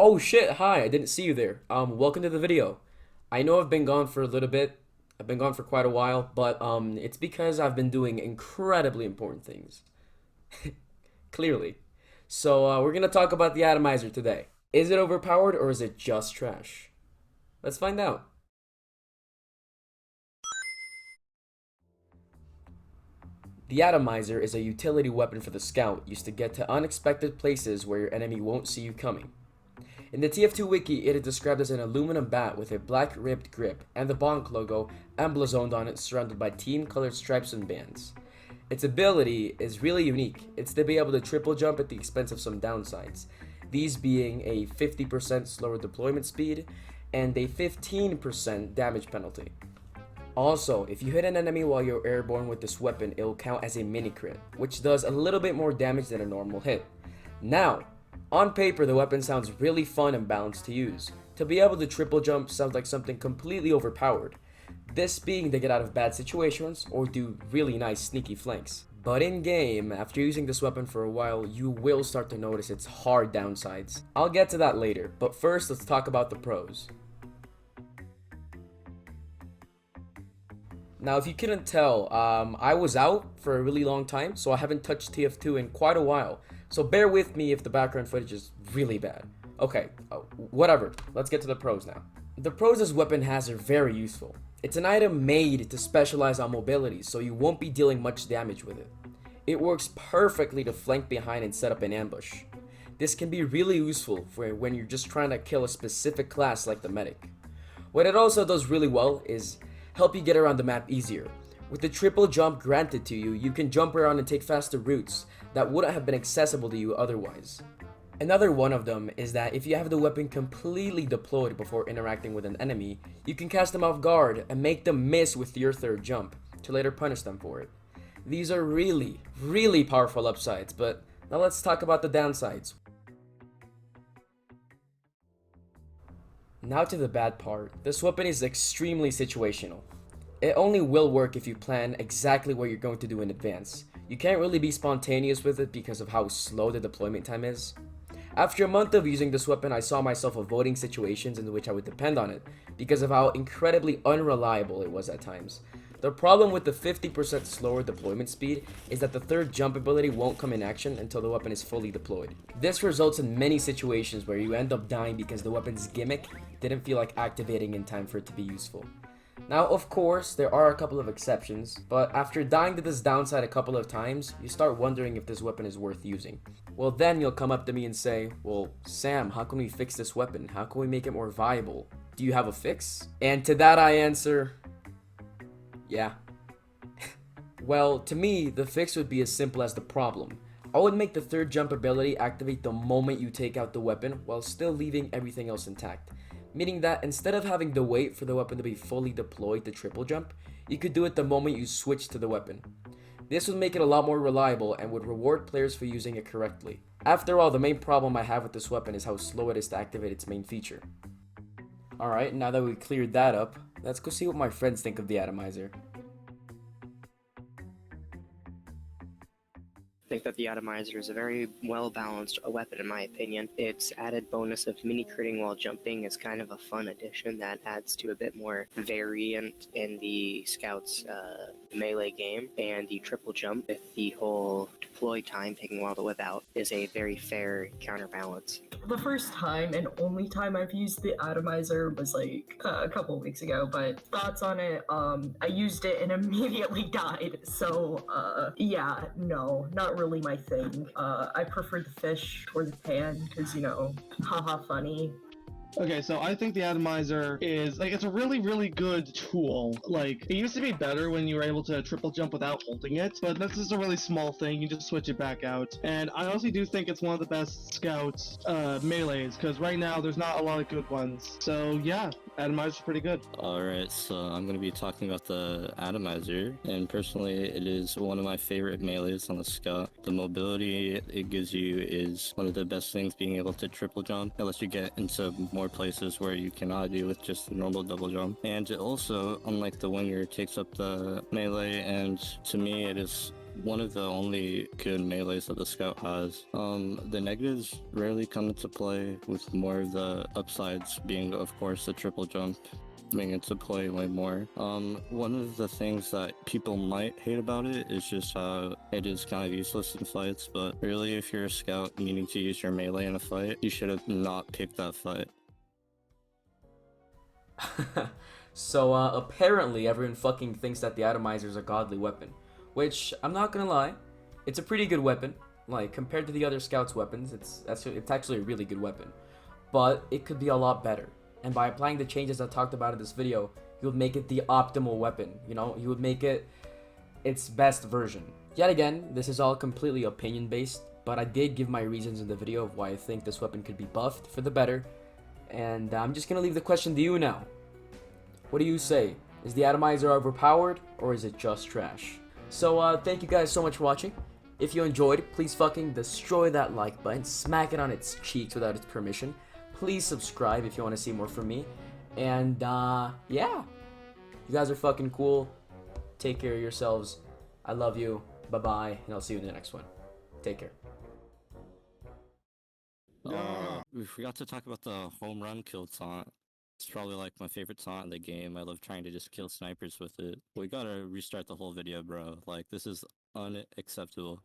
Oh shit, hi, I didn't see you there. Welcome to the video. I know I've been gone for a little bit. I've been gone for quite a while, but it's because I've been doing incredibly important things. Clearly. So we're gonna talk about the Atomizer today. Is it overpowered or is it just trash? Let's find out. The Atomizer is a utility weapon for the scout used to get to unexpected places where your enemy won't see you coming. In the TF2 wiki, it is described as an aluminum bat with a black ribbed grip and the Bonk logo emblazoned on it surrounded by team-colored stripes and bands. Its ability is really unique. It's to be able to triple jump at the expense of some downsides, these being a 50% slower deployment speed and a 15% damage penalty. Also, if you hit an enemy while you're airborne with this weapon, it will count as a mini crit, which does a little bit more damage than a normal hit. Now, on paper, the weapon sounds really fun and balanced to use. To be able to triple jump sounds like something completely overpowered. This being to get out of bad situations or do really nice sneaky flanks. But in game, after using this weapon for a while, you will start to notice its hard downsides. I'll get to that later, but first let's talk about the pros. Now, if you couldn't tell, I was out for a really long time, so I haven't touched TF2 in quite a while. So bear with me if the background footage is really bad. Okay, whatever. Let's get to the pros now. The pros this weapon has are very useful. It's an item made to specialize on mobility, so you won't be dealing much damage with it. It works perfectly to flank behind and set up an ambush. This can be really useful for when you're just trying to kill a specific class like the medic. What it also does really well is help you get around the map easier. With the triple jump granted to you, you can jump around and take faster routes that wouldn't have been accessible to you otherwise. Another one of them is that if you have the weapon completely deployed before interacting with an enemy, you can catch them off guard and make them miss with your third jump, to later punish them for it. These are really, really powerful upsides, but now let's talk about the downsides. Now to the bad part. This weapon is extremely situational. It only will work if you plan exactly what you're going to do in advance. You can't really be spontaneous with it because of how slow the deployment time is. After a month of using this weapon, I saw myself avoiding situations in which I would depend on it because of how incredibly unreliable it was at times. The problem with the 50% slower deployment speed is that the third jump ability won't come in action until the weapon is fully deployed. This results in many situations where you end up dying because the weapon's gimmick didn't feel like activating in time for it to be useful. Now, of course, there are a couple of exceptions, but after dying to this downside a couple of times, you start wondering if this weapon is worth using. Well, then you'll come up to me and say, well, Sam, how can we fix this weapon? How can we make it more viable? Do you have a fix? And to that I answer, yeah. Well, to me, the fix would be as simple as the problem. I would make the third jump ability activate the moment you take out the weapon while still leaving everything else intact. Meaning that instead of having to wait for the weapon to be fully deployed to triple jump, you could do it the moment you switch to the weapon. This would make it a lot more reliable and would reward players for using it correctly. After all, the main problem I have with this weapon is how slow it is to activate its main feature. Alright, now that we cleared that up, let's go see what my friends think of the Atomizer. I think that the Atomizer is a very well-balanced weapon in my opinion. Its added bonus of mini critting while jumping is kind of a fun addition that adds to a bit more variant in the Scout's melee game, and the triple jump with the whole deploy time taking a while to whip out is a very fair counterbalance. The first time and only time I've used the Atomizer was like a couple of weeks ago, but thoughts on it, I used it and immediately died, so yeah, no, not really my thing. I prefer the fish or the pan, because, you know, haha funny. Okay, so I think the Atomizer is, like, it's a really, really good tool. Like, it used to be better when you were able to triple jump without holding it, but that's just a really small thing. You just switch it back out. And I honestly do think it's one of the best Scout melees, because right now there's not a lot of good ones. So yeah, Atomizer's pretty good. Alright, so I'm going to be talking about the Atomizer, and personally it is one of my favorite melees on the Scout. The mobility it gives you is one of the best things, being able to triple jump. It lets you get into more places where you cannot do with just a normal double jump. And it also, unlike the winger, takes up the melee, and to me it is one of the only good melees that the Scout has. The negatives rarely come into play, with more of the upsides being, of course, the triple jump coming into play way more. One of the things that people might hate about it is just how it is kind of useless in fights, but really if you're a scout needing to use your melee in a fight, you should have not picked that fight. So apparently everyone fucking thinks that the Atomizer is a godly weapon, which I'm not gonna lie, it's a pretty good weapon. Like compared to the other scouts' weapons, it's actually a really good weapon, but it could be a lot better. And by applying the changes I talked about in this video, you would make it the optimal weapon. You know, you would make it its best version. Yet again, this is all completely opinion based, but I did give my reasons in the video of why I think this weapon could be buffed for the better. And I'm just gonna leave the question to you now. What do you say? Is the Atomizer overpowered, or is it just trash? So thank you guys so much for watching. If you enjoyed, please fucking destroy that like button, smack it on its cheeks without its permission. Please subscribe if you want to see more from me. And yeah, you guys are fucking cool. Take care of yourselves. I love you. Bye-bye, and I'll see you in the next one. Take care. We forgot to talk about the home run kill taunt. It's probably like my favorite taunt in the game. I love trying to just kill snipers with it. We gotta restart the whole video, bro. Like, this is unacceptable.